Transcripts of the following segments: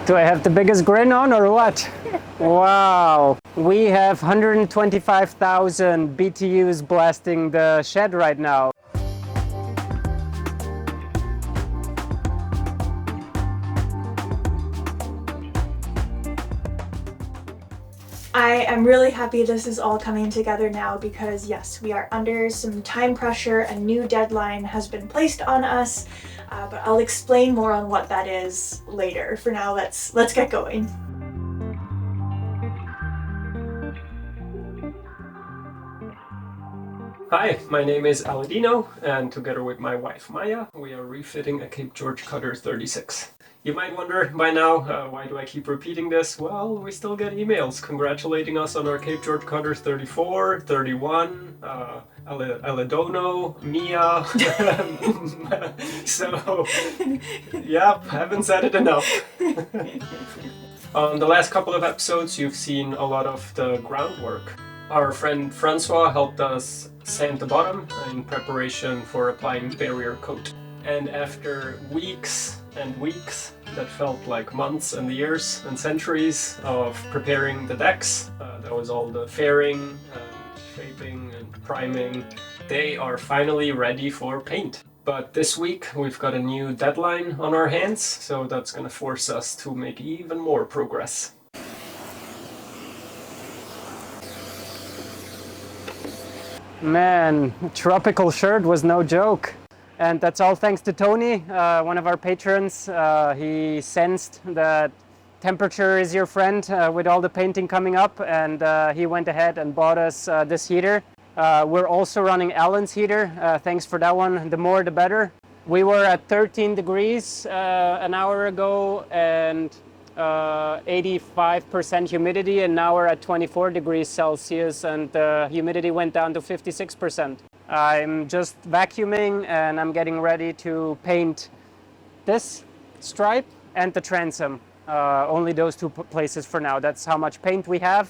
Do I have the biggest grin on or what? Wow. We have 125,000 BTUs blasting the shed right now. I am really happy this is all coming together now because yes, we are under some time pressure. A new deadline has been placed on us, but I'll explain more on what that is later. For now, let's get going. Hi, my name is Aladino, and together with my wife Maya, we are refitting a Cape George Cutter 36. You might wonder by now, why do I keep repeating this? Well, we still get emails congratulating us on our Cape George Cutters 34, 31, Aladono, Mia. So, yep, haven't said it enough. On the last couple of episodes, you've seen a lot of the groundwork. Our friend Francois helped us sand the bottom in preparation for applying barrier coat. And after weeks and weeks that felt like months and years and centuries of preparing the decks, that was all the fairing and shaping and priming, they are finally ready for paint. But this week we've got a new deadline on our hands, so that's going to force us to make even more progress. Man, tropical shirt was no joke. And that's all thanks to Tony, one of our patrons. He sensed that temperature is your friend with all the painting coming up, and he went ahead and bought us this heater. We're also running Allen's heater. Thanks for that one. The more the better. We were at 13 degrees an hour ago and 85% humidity, and now we're at 24 degrees Celsius and the humidity went down to 56%. I'm just vacuuming and I'm getting ready to paint this stripe and the transom. Only those two places for now. That's how much paint we have.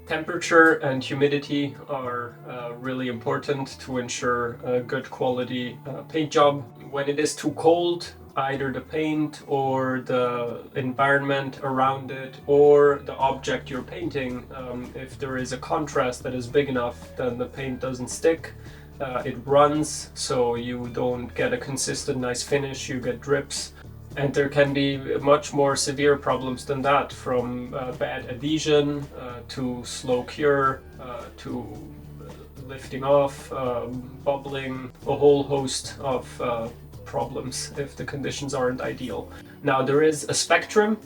Temperature and humidity are really important to ensure a good quality paint job. When it is too cold, either the paint or the environment around it or the object you're painting, if there is a contrast that is big enough, then the paint doesn't stick. It runs, so you don't get a consistent nice finish, you get drips. And there can be much more severe problems than that, from bad adhesion to slow cure to lifting off, bubbling, a whole host of problems if the conditions aren't ideal. Now there is a spectrum,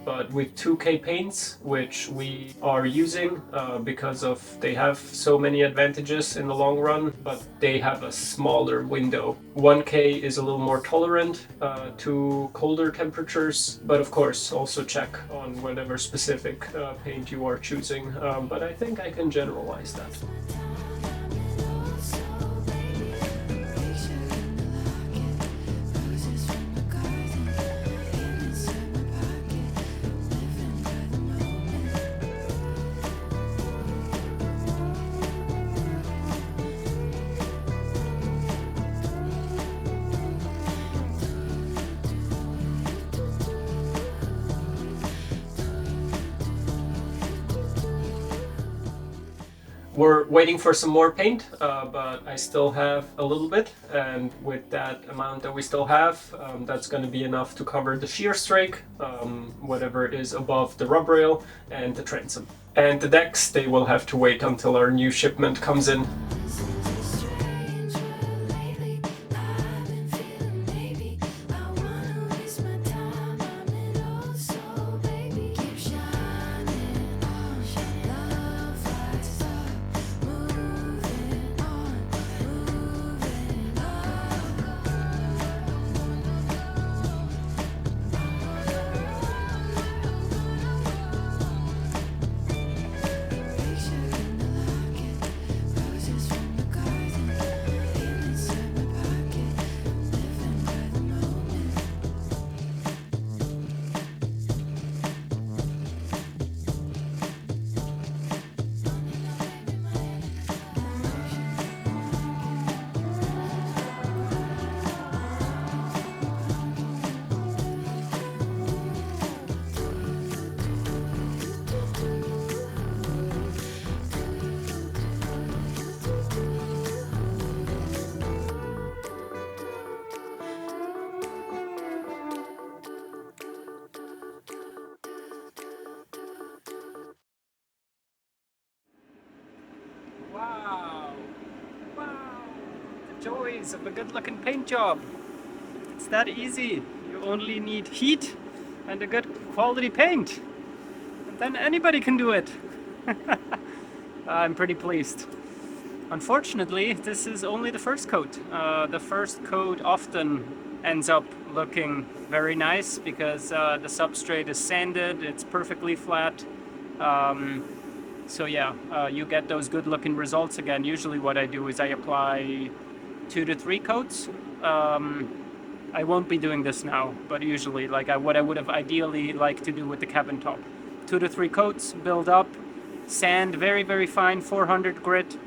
but with 2K paints, which we are using because of they have so many advantages in the long run, but they have a smaller window. 1K is a little more tolerant to colder temperatures, but of course also check on whatever specific paint you are choosing, but I think I can generalize that. We're waiting for some more paint, but I still have a little bit, and with that amount that we still have, that's going to be enough to cover the shear strake, whatever is above the rub rail, and the transom. And the decks, they will have to wait until our new shipment comes in. days of a good looking paint job. It's that easy. You only need heat and a good quality paint. And then anybody can do it. I'm pretty pleased. Unfortunately, this is only the first coat. The first coat often ends up looking very nice because the substrate is sanded, it's perfectly flat. So yeah, you get those good looking results again. Usually what I do is I apply 2 to 3 coats. I won't be doing this now, but usually what I would have ideally liked to do with the cabin top. 2 to 3 coats, build up, sand very, very fine, 400 grit,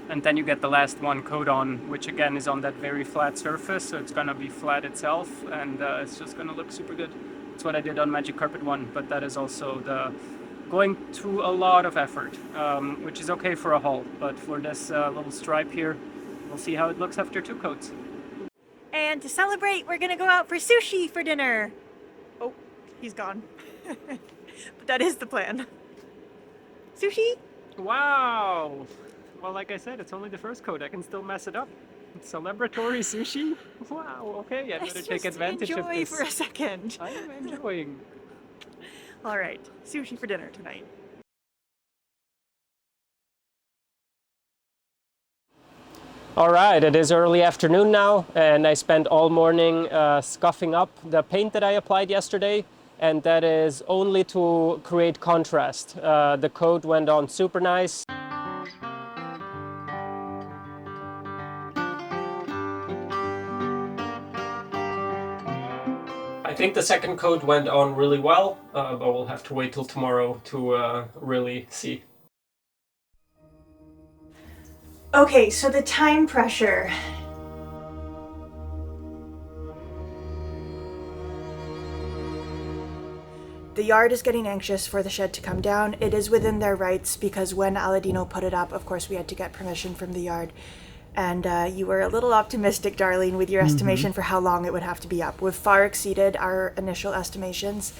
and then you get the last one coat on, which again is on that very flat surface, so it's gonna be flat itself, and it's just gonna look super good. That's what I did on Magic Carpet 1, but that is also going through a lot of effort, which is okay for a hull, but for this little stripe here, we'll see how it looks after 2 coats. And to celebrate, we're gonna go out for sushi for dinner. Oh, he's gone. But that is the plan. Sushi? Wow! Well, like I said, it's only the first coat. I can still mess it up. Celebratory sushi? Wow, okay, I better take advantage of this. Enjoy for a second. I am enjoying. All right, sushi for dinner tonight. All right, it is early afternoon now, and I spent all morning scuffing up the paint that I applied yesterday, and that is only to create contrast. The coat went on super nice. I think the second coat went on really well, but we'll have to wait till tomorrow to really see. Okay, so the time pressure. The yard is getting anxious for the shed to come down. It is within their rights because when Aladino put it up, of course, we had to get permission from the yard. And you were a little optimistic, Darlene, with your estimation for how long it would have to be up. We've far exceeded our initial estimations.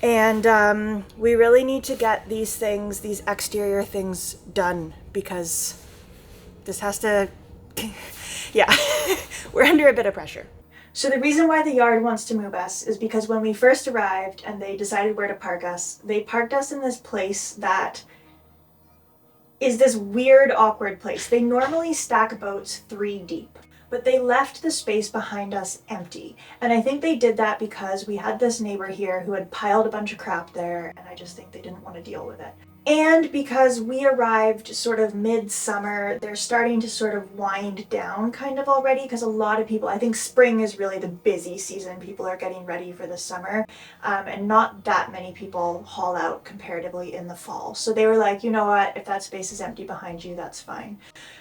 And we really need to get these things, these exterior things done because this has to, yeah, we're under a bit of pressure. So the reason why the yard wants to move us is because when we first arrived and they decided where to park us, they parked us in this place that is this weird, awkward place. They normally stack boats 3 deep, but they left the space behind us empty. And I think they did that because we had this neighbor here who had piled a bunch of crap there, and I just think they didn't want to deal with it. And because we arrived sort of mid-summer, they're starting to sort of wind down kind of already because a lot of people, I think spring is really the busy season. People are getting ready for the summer, and not that many people haul out comparatively in the fall. So they were like, you know what, if that space is empty behind you, that's fine.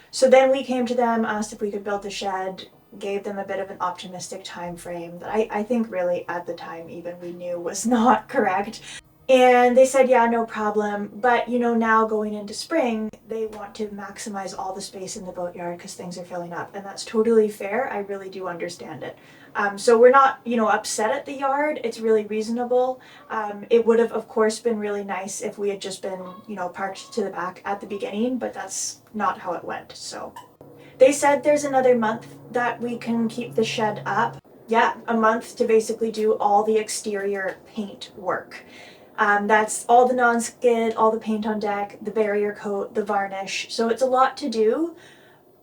So then we came to them, asked if we could build the shed, gave them a bit of an optimistic time frame that I think really at the time even we knew was not correct. And they said, yeah, no problem. But, you know, now going into spring, they want to maximize all the space in the boatyard because things are filling up. And that's totally fair. I really do understand it. So we're not, you know, upset at the yard. It's really reasonable. It would have, of course, been really nice if we had just been, you know, parked to the back at the beginning, but that's not how it went. So they said there's another month that we can keep the shed up. Yeah, a month to basically do all the exterior paint work. That's all the non-skid, all the paint on deck, the barrier coat, the varnish. So it's a lot to do,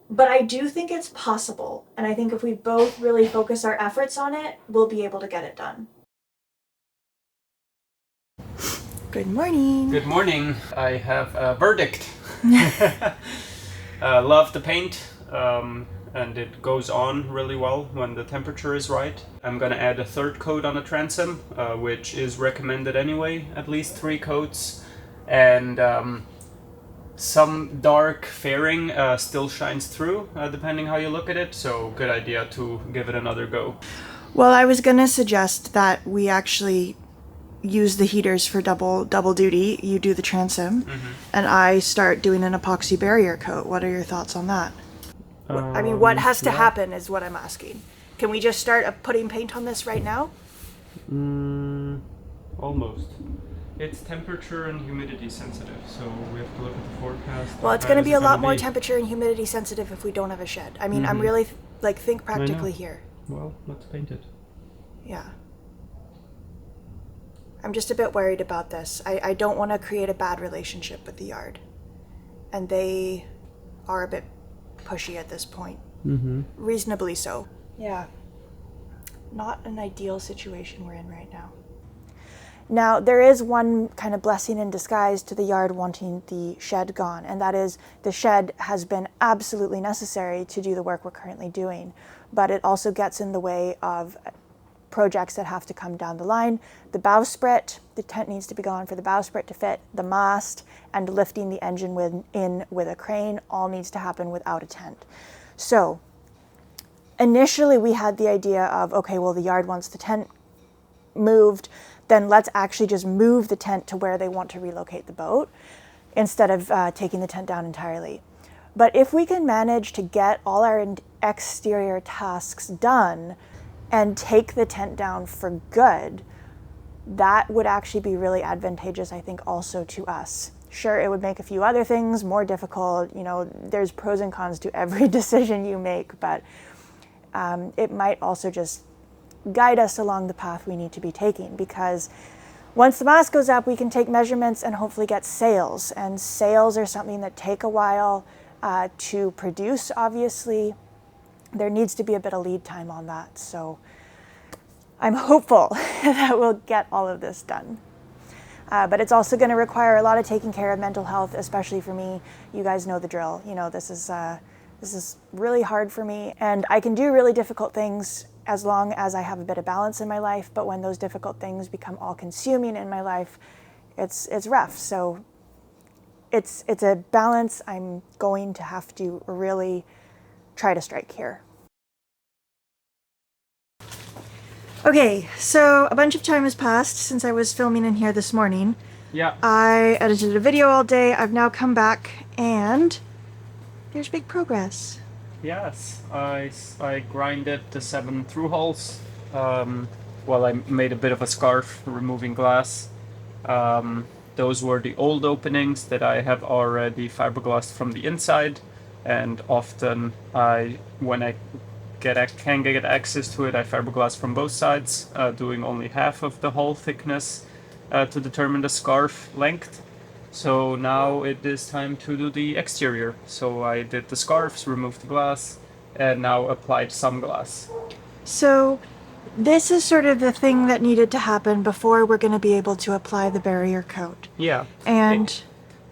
but I do think it's possible. And I think if we both really focus our efforts on it, we'll be able to get it done. Good morning. Good morning. I have a verdict. Love the paint. And it goes on really well when the temperature is right. I'm gonna add a 3rd coat on the transom, which is recommended anyway, at least 3 coats. And some dark fairing still shines through, depending how you look at it, so good idea to give it another go. Well, I was gonna suggest that we actually use the heaters for double duty. You do the transom, and I start doing an epoxy barrier coat. What are your thoughts on that? I mean, what has to happen is what I'm asking. Can we just start putting paint on this right now? Almost. It's temperature and humidity sensitive, so we have to look at the forecast. Well, it's going to be a lot more temperature and humidity sensitive if we don't have a shed. I mean, I'm really, think practically here. Well, let's paint it. Yeah. I'm just a bit worried about this. I don't want to create a bad relationship with the yard. And they are a bit pushy at this point. Reasonably so. Yeah. Not an ideal situation we're in right now. Now, there is one kind of blessing in disguise to the yard wanting the shed gone, and that is the shed has been absolutely necessary to do the work we're currently doing, but it also gets in the way of projects that have to come down the line. The bowsprit, the tent needs to be gone for the bowsprit to fit, the mast, and lifting the engine in with a crane all needs to happen without a tent. So initially we had the idea of, okay, well, the yard wants the tent moved, then let's actually just move the tent to where they want to relocate the boat instead of taking the tent down entirely. But if we can manage to get all our exterior tasks done and take the tent down for good, that would actually be really advantageous, I think, also to us. Sure, it would make a few other things more difficult. You know, there's pros and cons to every decision you make, but it might also just guide us along the path we need to be taking, because once the mast goes up, we can take measurements and hopefully get sails. And sails are something that take a while to produce, obviously. There needs to be a bit of lead time on that. So I'm hopeful that we'll get all of this done. But it's also going to require a lot of taking care of mental health, especially for me. You guys know the drill. You know, this is really hard for me. And I can do really difficult things as long as I have a bit of balance in my life. But when those difficult things become all-consuming in my life, it's rough. So it's a balance I'm going to have to really try to strike here. Okay, so a bunch of time has passed since I was filming in here this morning. Yeah. I edited a video all day. I've now come back and there's big progress. Yes, I grinded the 7 through holes. Well, I made a bit of a scarf removing glass. Those were the old openings that I have already fiberglassed from the inside, and often when I can get access to it, I fiberglass from both sides, doing only half of the hole thickness to determine the scarf length. So now it is time to do the exterior. So I did the scarves, removed the glass, and now applied some glass. So this is sort of the thing that needed to happen before we're going to be able to apply the barrier coat. Yeah. And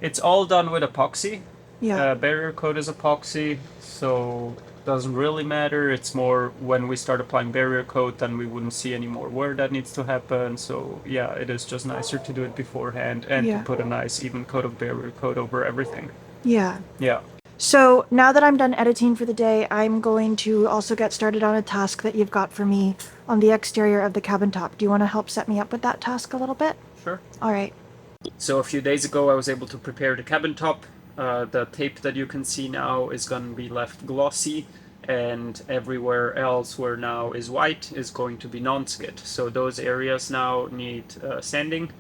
it's all done with epoxy. yeah. Barrier coat is epoxy, so doesn't really matter. It's more when we start applying barrier coat, then we wouldn't see any more wear that needs to happen. So yeah, it is just nicer to do it beforehand and to put a nice even coat of barrier coat over everything. Yeah. Yeah. So now that I'm done editing for the day, I'm going to also get started on a task that you've got for me on the exterior of the cabin top. Do you want to help set me up with that task a little bit? Sure. All right. So a few days ago I was able to prepare the cabin top. The tape that you can see now is going to be left glossy, and everywhere else where now is white is going to be non-skid. So those areas now need sanding.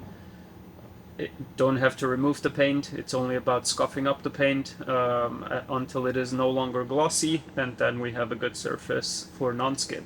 Don't have to remove the paint. It's only about scuffing up the paint until it is no longer glossy, and then we have a good surface for non-skid.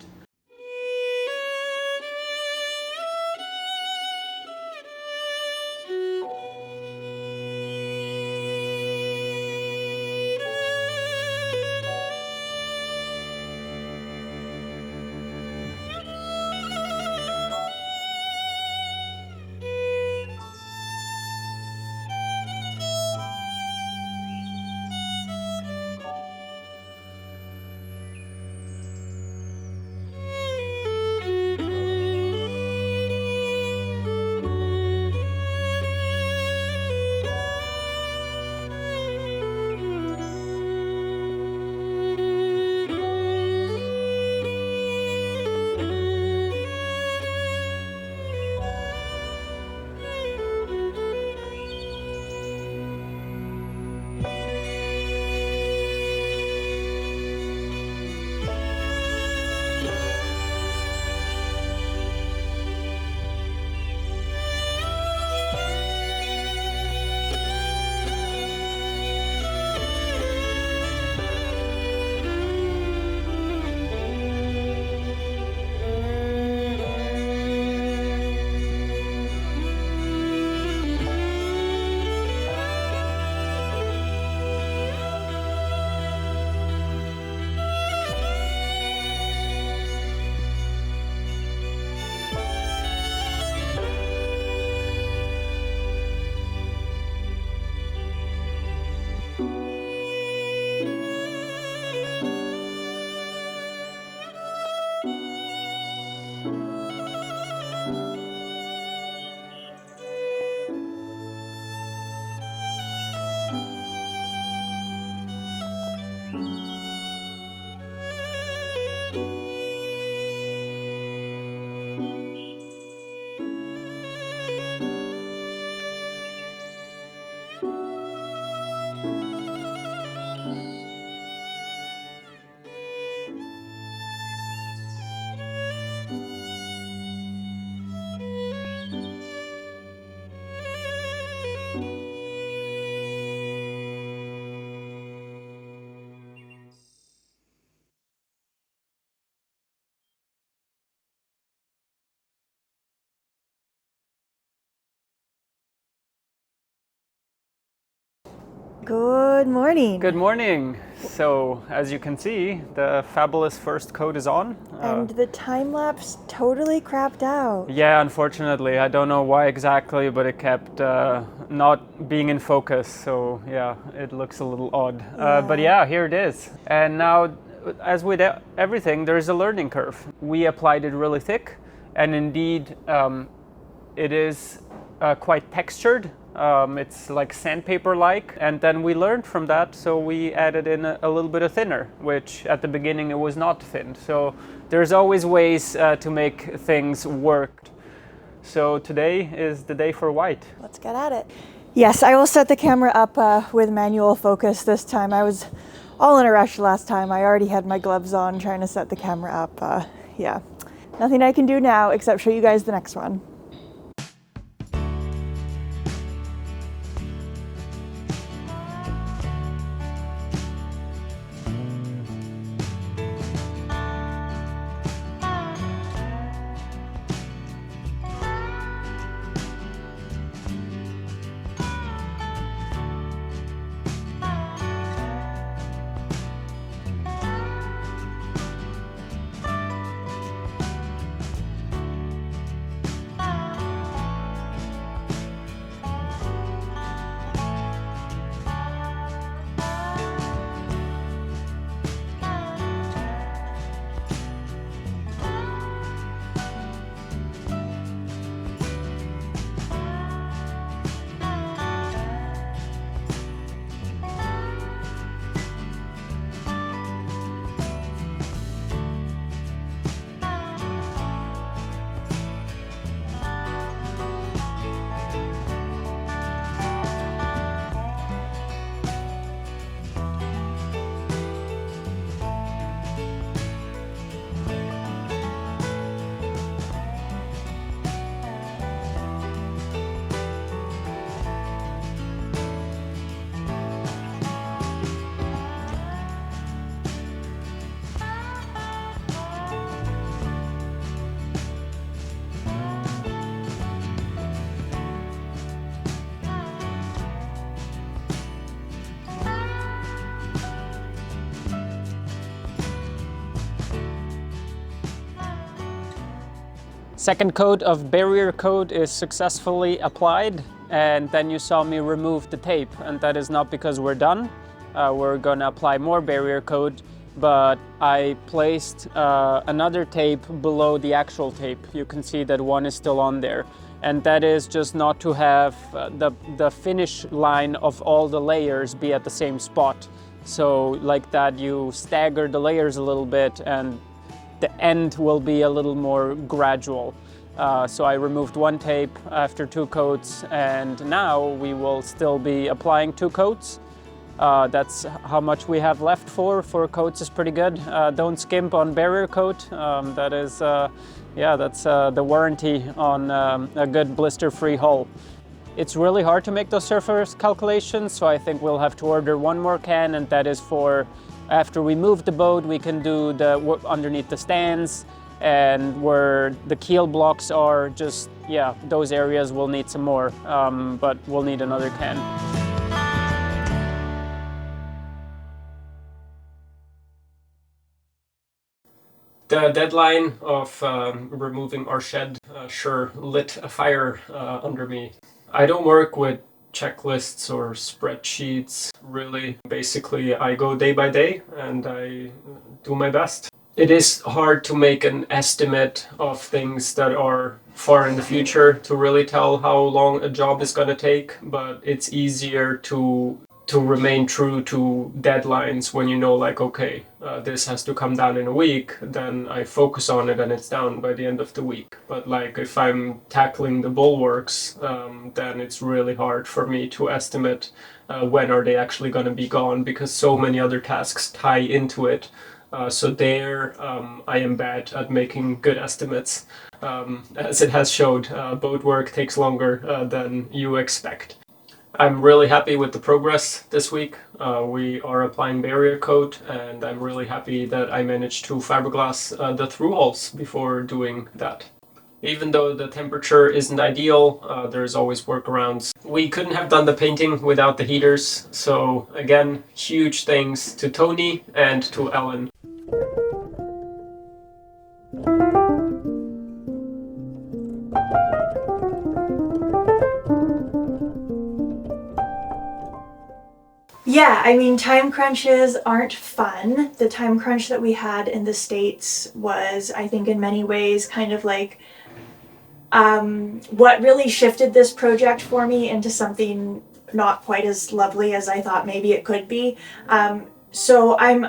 Good morning. Good morning. So, as you can see, the fabulous first coat is on. And the time lapse totally crapped out. Yeah, unfortunately, I don't know why exactly, but it kept not being in focus. So yeah, it looks a little odd. But yeah, here it is. And now, as with everything, there is a learning curve. We applied it really thick, and indeed, it is quite textured. It's like sandpaper-like, and then we learned from that, so we added in a little bit of thinner, which at the beginning it was not thin. So there's always ways to make things work. So today is the day for white. Let's get at it. Yes, I will set the camera up with manual focus this time. I was all in a rush last time. I already had my gloves on trying to set the camera up. Yeah, nothing I can do now except show you guys the next one. Second coat of barrier coat is successfully applied, and then you saw me remove the tape, and that is not because we're done. We're going to apply more barrier coat, but I placed another tape below the actual tape. You can see that one is still on there, and that is just not to have the finish line of all the layers be at the same spot. So like that you stagger the layers a little bit, and the end will be a little more gradual. So I removed one tape after 2 coats, and now we will still be applying 2 coats. That's how much we have left for 4 coats is pretty good. Don't skimp on barrier coat. That is, yeah, that's the warranty on a good blister-free hull. It's really hard to make those surface calculations, so I think we'll have to order 1 more can, and that is for after we move the boat, we can do the work underneath the stands and where the keel blocks are. Just, yeah, those areas will need some more, but we'll need another can. The deadline of removing our shed sure lit a fire under me. I don't work with checklists or spreadsheets, really. Basically, I go day by day and I do my best. It is hard to make an estimate of things that are far in the future to really tell how long a job is going to take, but it's easier to remain true to deadlines when you know, like, okay, this has to come down in a week, then I focus on it and it's down by the end of the week. But like if I'm tackling the bulwarks, then it's really hard for me to estimate when are they actually going to be gone, because so many other tasks tie into it. So there, I am bad at making good estimates. As it has showed, boat work takes longer than you expect. I'm really happy with the progress this week. We are applying barrier coat, and I'm really happy that I managed to fiberglass the through hulls before doing that. Even though the temperature isn't ideal, there's always workarounds. We couldn't have done the painting without the heaters, so again, huge thanks to Tony and to Ellen. Yeah, I mean, time crunches aren't fun. The time crunch that we had in the States was, I think, in many ways kind of like what really shifted this project for me into something not quite as lovely as I thought maybe it could be. So I'm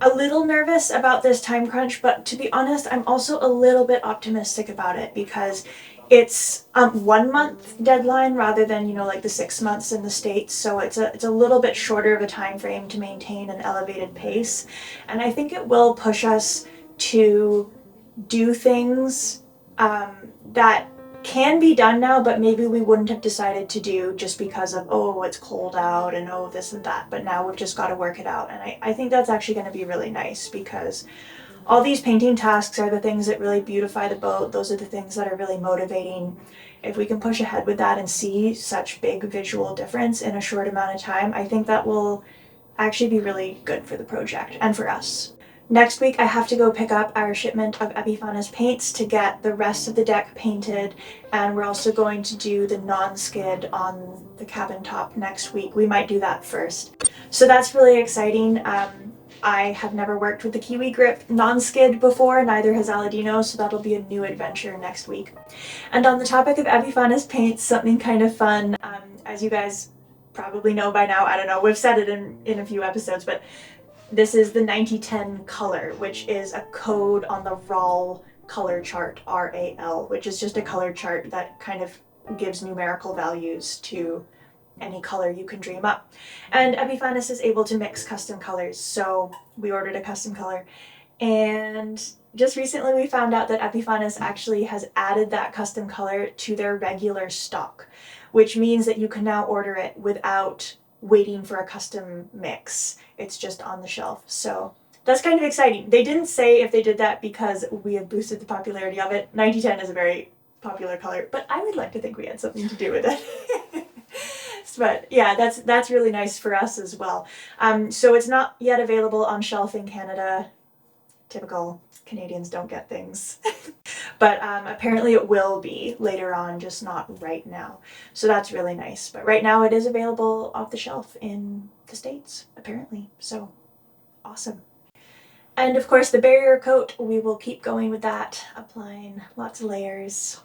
a little nervous about this time crunch, but to be honest, I'm also a little bit optimistic about it because it's 1 month deadline rather than, you know, like the 6 months in the States. So it's a little bit shorter of a time frame to maintain an elevated pace. And I think it will push us to do things that can be done now, but maybe we wouldn't have decided to do just because of, oh, it's cold out and oh, this and that. But now we've just got to work it out. And I think that's actually going to be really nice because all these painting tasks are the things that really beautify the boat. Those are the things that are really motivating. If we can push ahead with that and see such big visual difference in a short amount of time, I think that will actually be really good for the project and for us. Next week I have to go pick up our shipment of Epiphanes paints to get the rest of the deck painted, and we're also going to do the non-skid on the cabin top next week. We might do that first. So that's really exciting. I have never worked with the Kiwi Grip non-skid before, neither has Aladino, so that'll be a new adventure next week. And on the topic of Epiphanes paints, something kind of fun, as you guys probably know by now, I don't know, we've said it in a few episodes, but this is the 9010 color, which is a code on the RAL color chart, RAL, which is just a color chart that kind of gives numerical values to any color you can dream up. And Epiphanes is able to mix custom colors, so we ordered a custom color. And just recently we found out that Epiphanes actually has added that custom color to their regular stock, which means that you can now order it without waiting for a custom mix. It's just on the shelf. So that's kind of exciting. They didn't say if they did that because we have boosted the popularity of it. 9010 is a very popular color, but I would like to think we had something to do with it. But yeah, that's really nice for us as well. So it's not yet available on shelf in Canada. Typical Canadians don't get things. But apparently it will be later on, just not right now. So that's really nice. But right now it is available off the shelf in the States, apparently. So awesome. And of course the barrier coat, we will keep going with that, applying lots of layers.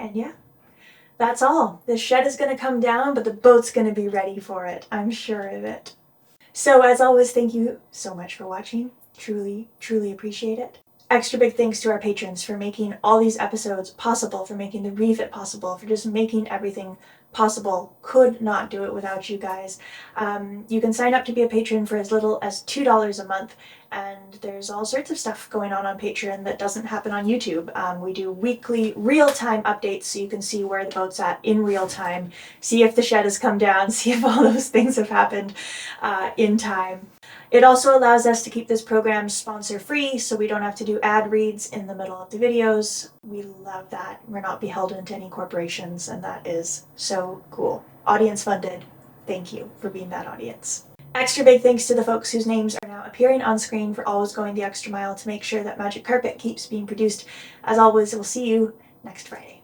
And yeah, that's all. The shed is going to come down, but the boat's going to be ready for it. I'm sure of it. So as always, thank you so much for watching. Truly, truly appreciate it. Extra big thanks to our patrons for making all these episodes possible, for making the refit possible, for just making everything possible. Could not do it without you guys. You can sign up to be a patron for as little as $2 a month, and there's all sorts of stuff going on Patreon that doesn't happen on YouTube. We do weekly real-time updates so you can see where the boat's at in real time, see if the shed has come down, see if all those things have happened in time. It also allows us to keep this program sponsor free so we don't have to do ad reads in the middle of the videos. We love that. We're not beholden to any corporations, and that is so cool. Audience funded. Thank you for being that audience. Extra big thanks to the folks whose names are now appearing on screen for always going the extra mile to make sure that Magic Carpet keeps being produced. As always, we'll see you next Friday.